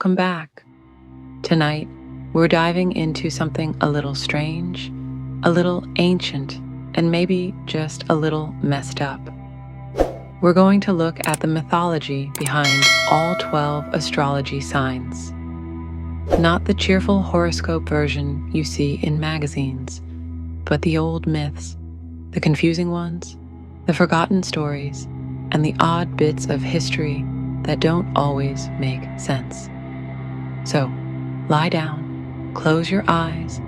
welcome back. Tonight, we're diving into something a little strange, a little ancient, and maybe just a little messed up. We're going to look at the mythology behind all 12 astrology signs. Not the cheerful horoscope version you see in magazines, but the old myths, the confusing ones, the forgotten stories, and the odd bits of history that don't always make sense. So, lie down, close your eyes,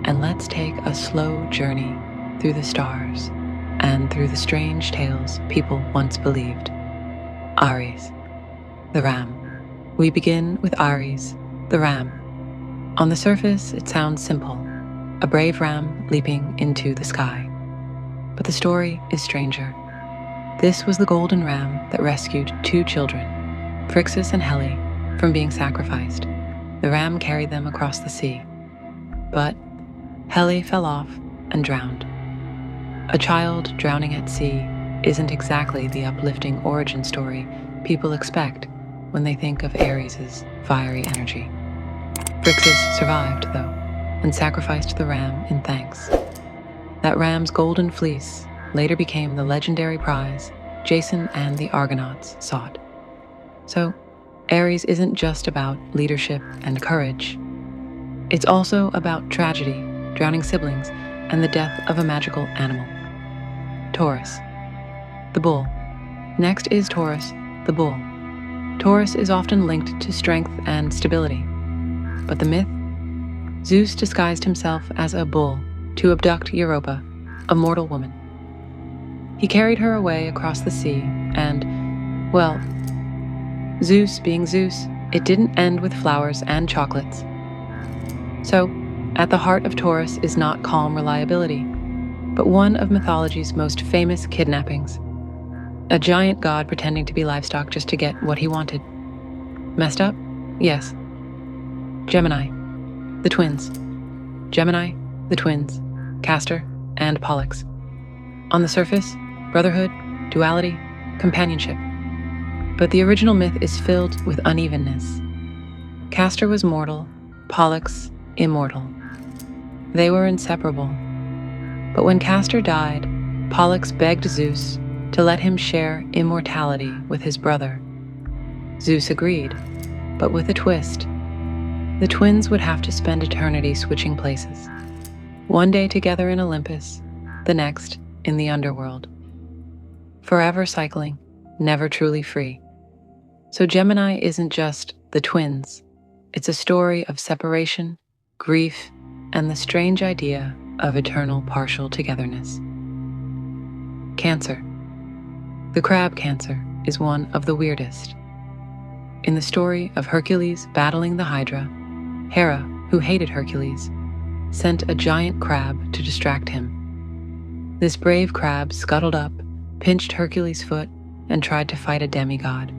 and let's take a slow journey through the stars and through the strange tales people once believed. Aries, the ram. We begin with Aries, the ram. On the surface, it sounds simple, a brave ram leaping into the sky. But the story is stranger. This was the golden ram that rescued two children, Phrixus and Helle, from being sacrificed. The ram carried them across the sea. But Helle fell off and drowned. A child drowning at sea isn't exactly the uplifting origin story people expect when they think of Aries' fiery energy. Phrixus survived, though, and sacrificed the ram in thanks. That ram's golden fleece later became the legendary prize Jason and the Argonauts sought. So, Aries isn't just about leadership and courage. It's also about tragedy, drowning siblings, and the death of a magical animal. Taurus, the bull. Next is Taurus, the bull. Taurus is often linked to strength and stability. But the myth? Zeus disguised himself as a bull to abduct Europa, a mortal woman. He carried her away across the sea, and, well, Zeus being Zeus, it didn't end with flowers and chocolates. So, at the heart of Taurus is not calm reliability, but one of mythology's most famous kidnappings. A giant god pretending to be livestock just to get what he wanted. Messed up? Yes. Gemini, the twins. Gemini, the twins, Castor and Pollux. On the surface, brotherhood, duality, companionship. But the original myth is filled with unevenness. Castor was mortal, Pollux immortal. They were inseparable. But when Castor died, Pollux begged Zeus to let him share immortality with his brother. Zeus agreed, but with a twist. The twins would have to spend eternity switching places. One day together in Olympus, the next in the underworld. Forever cycling, never truly free. So Gemini isn't just the twins. It's a story of separation, grief, and the strange idea of eternal partial togetherness. Cancer. The crab Cancer is one of the weirdest. In the story of Hercules battling the Hydra, Hera, who hated Hercules, sent a giant crab to distract him. This brave crab scuttled up, pinched Hercules' foot, and tried to fight a demigod.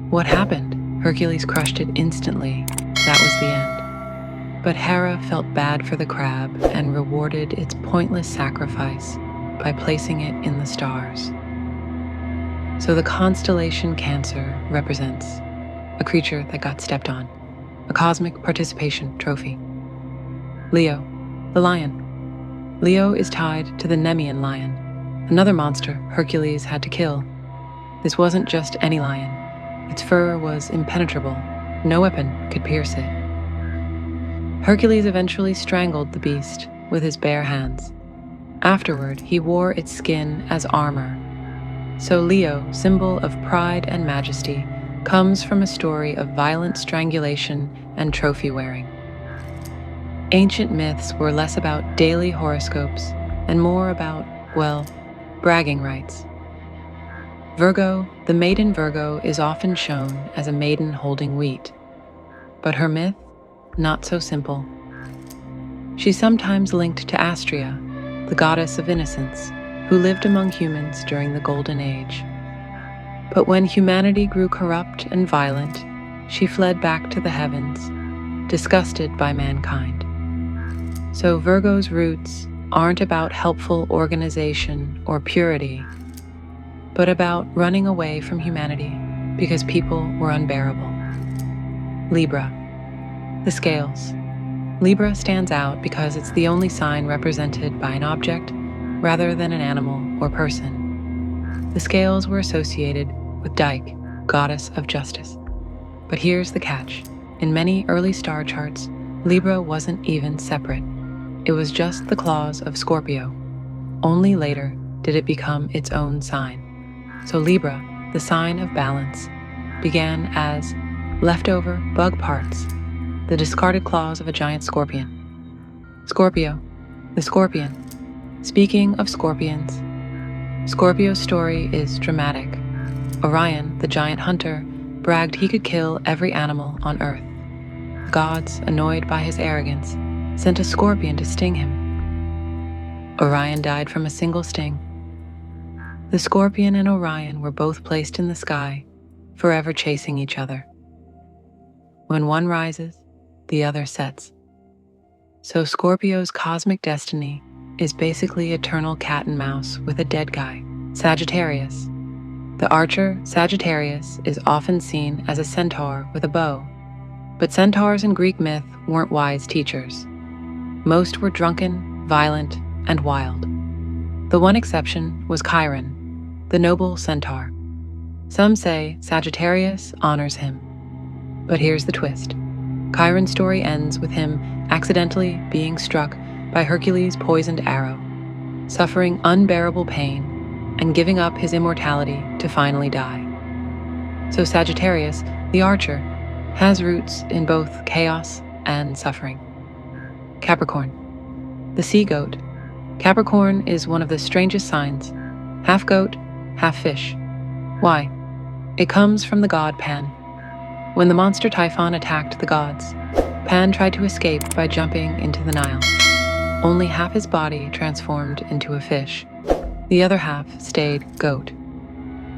What happened? Hercules crushed it instantly. That was the end. But Hera felt bad for the crab and rewarded its pointless sacrifice by placing it in the stars. So the constellation Cancer represents a creature that got stepped on, a cosmic participation trophy. Leo, the lion. Leo is tied to the Nemean lion, another monster Hercules had to kill. This wasn't just any lion. Its fur was impenetrable. No weapon could pierce it. Hercules eventually strangled the beast with his bare hands. Afterward, he wore its skin as armor. So Leo, symbol of pride and majesty, comes from a story of violent strangulation and trophy wearing. Ancient myths were less about daily horoscopes and more about, well, bragging rights. Virgo, the maiden Virgo, is often shown as a maiden holding wheat. But her myth, not so simple. She's sometimes linked to Astrea, the goddess of innocence, who lived among humans during the Golden Age. But when humanity grew corrupt and violent, she fled back to the heavens, disgusted by mankind. So Virgo's roots aren't about helpful organization or purity, but about running away from humanity because people were unbearable. Libra. The scales. Libra stands out because it's the only sign represented by an object rather than an animal or person. The scales were associated with Dike, goddess of justice. But here's the catch. In many early star charts, Libra wasn't even separate. It was just the claws of Scorpio. Only later did it become its own sign. So Libra, the sign of balance, began as leftover bug parts, the discarded claws of a giant scorpion. Scorpio, the scorpion. Speaking of scorpions, Scorpio's story is dramatic. Orion, the giant hunter, bragged he could kill every animal on Earth. The gods, annoyed by his arrogance, sent a scorpion to sting him. Orion died from a single sting. The scorpion and Orion were both placed in the sky, forever chasing each other. When one rises, the other sets. So Scorpio's cosmic destiny is basically eternal cat and mouse with a dead guy, Sagittarius. The archer, Sagittarius, is often seen as a centaur with a bow, but centaurs in Greek myth weren't wise teachers. Most were drunken, violent, and wild. The one exception was Chiron, the noble centaur. Some say Sagittarius honors him. But here's the twist. Chiron's story ends with him accidentally being struck by Hercules' poisoned arrow, suffering unbearable pain, and giving up his immortality to finally die. So Sagittarius, the archer, has roots in both chaos and suffering. Capricorn, the sea goat. Capricorn is one of the strangest signs, half goat, half fish. Why? It comes from the god Pan. When the monster Typhon attacked the gods, Pan tried to escape by jumping into the Nile. Only half his body transformed into a fish. The other half stayed goat.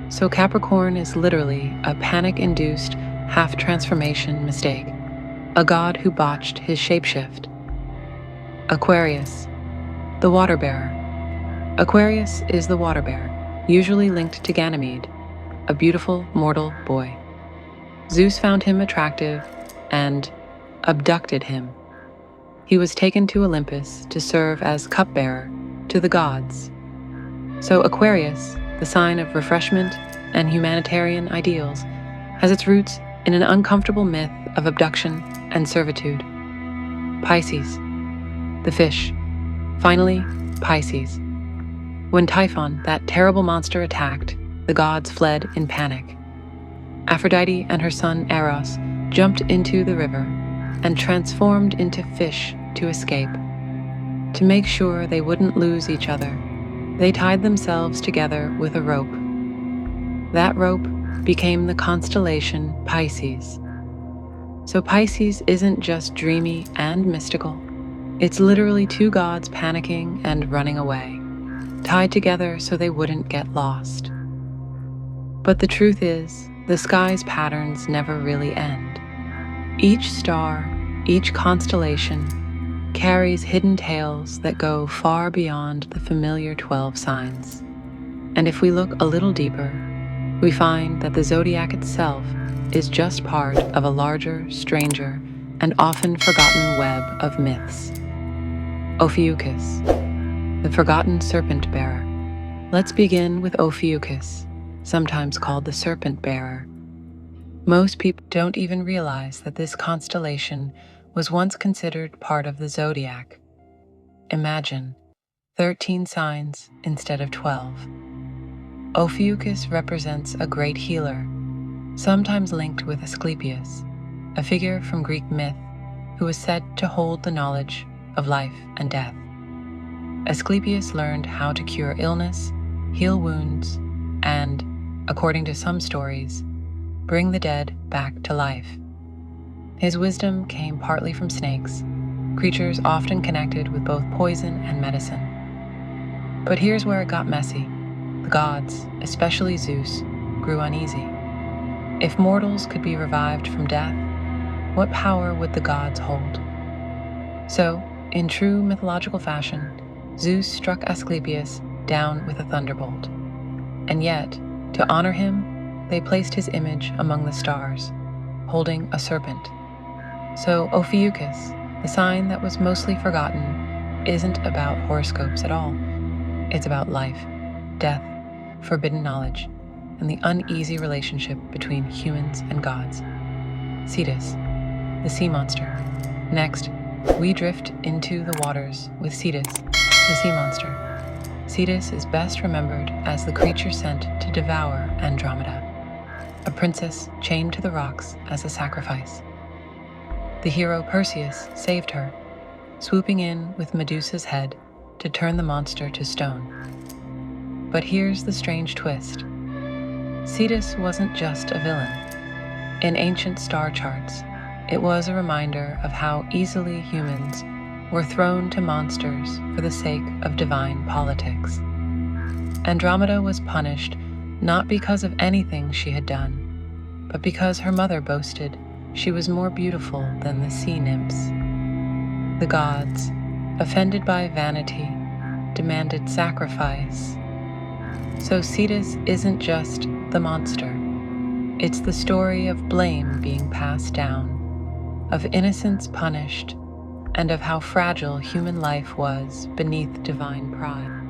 So Capricorn is literally a panic-induced half-transformation mistake, a god who botched his shapeshift. Aquarius, the water bearer. Aquarius is the water bearer, usually linked to Ganymede, a beautiful mortal boy. Zeus found him attractive and abducted him. He was taken to Olympus to serve as cupbearer to the gods. So Aquarius, the sign of refreshment and humanitarian ideals, has its roots in an uncomfortable myth of abduction and servitude. Pisces, the fish. Finally, Pisces. When Typhon, that terrible monster, attacked, the gods fled in panic. Aphrodite and her son Eros jumped into the river and transformed into fish to escape. To make sure they wouldn't lose each other, they tied themselves together with a rope. That rope became the constellation Pisces. So Pisces isn't just dreamy and mystical. It's literally two gods panicking and running away, tied together so they wouldn't get lost. But the truth is, the sky's patterns never really end. Each star, each constellation, carries hidden tales that go far beyond the familiar 12 signs. And if we look a little deeper, we find that the zodiac itself is just part of a larger, stranger, and often forgotten web of myths. Ophiuchus, the forgotten serpent bearer. Let's begin with Ophiuchus, sometimes called the serpent bearer. Most people don't even realize that this constellation was once considered part of the zodiac. Imagine 13 signs instead of 12. Ophiuchus represents a great healer, sometimes linked with Asclepius, a figure from Greek myth who was said to hold the knowledge of life and death. Asclepius learned how to cure illness, heal wounds, and, according to some stories, bring the dead back to life. His wisdom came partly from snakes, creatures often connected with both poison and medicine. But here's where it got messy. The gods, especially Zeus, grew uneasy. If mortals could be revived from death, what power would the gods hold? So, in true mythological fashion, Zeus struck Asclepius down with a thunderbolt. And yet, to honor him, they placed his image among the stars, holding a serpent, So Ophiuchus, the sign that was mostly forgotten, isn't about horoscopes at all. It's about life, death, forbidden knowledge, and the uneasy relationship between humans and gods. Cetus, the sea monster. Next, we drift into the waters with Cetus, the sea monster. Cetus is best remembered as the creature sent to devour Andromeda, a princess chained to the rocks as a sacrifice. The hero Perseus saved her, swooping in with Medusa's head to turn the monster to stone. But here's the strange twist. Cetus wasn't just a villain. In ancient star charts, it was a reminder of how easily humans were thrown to monsters for the sake of divine politics. Andromeda was punished not because of anything she had done, but because her mother boasted she was more beautiful than the sea nymphs. The gods, offended by vanity, demanded sacrifice. So Cetus isn't just the monster. It's the story of blame being passed down, of innocence punished, and of how fragile human life was beneath divine pride.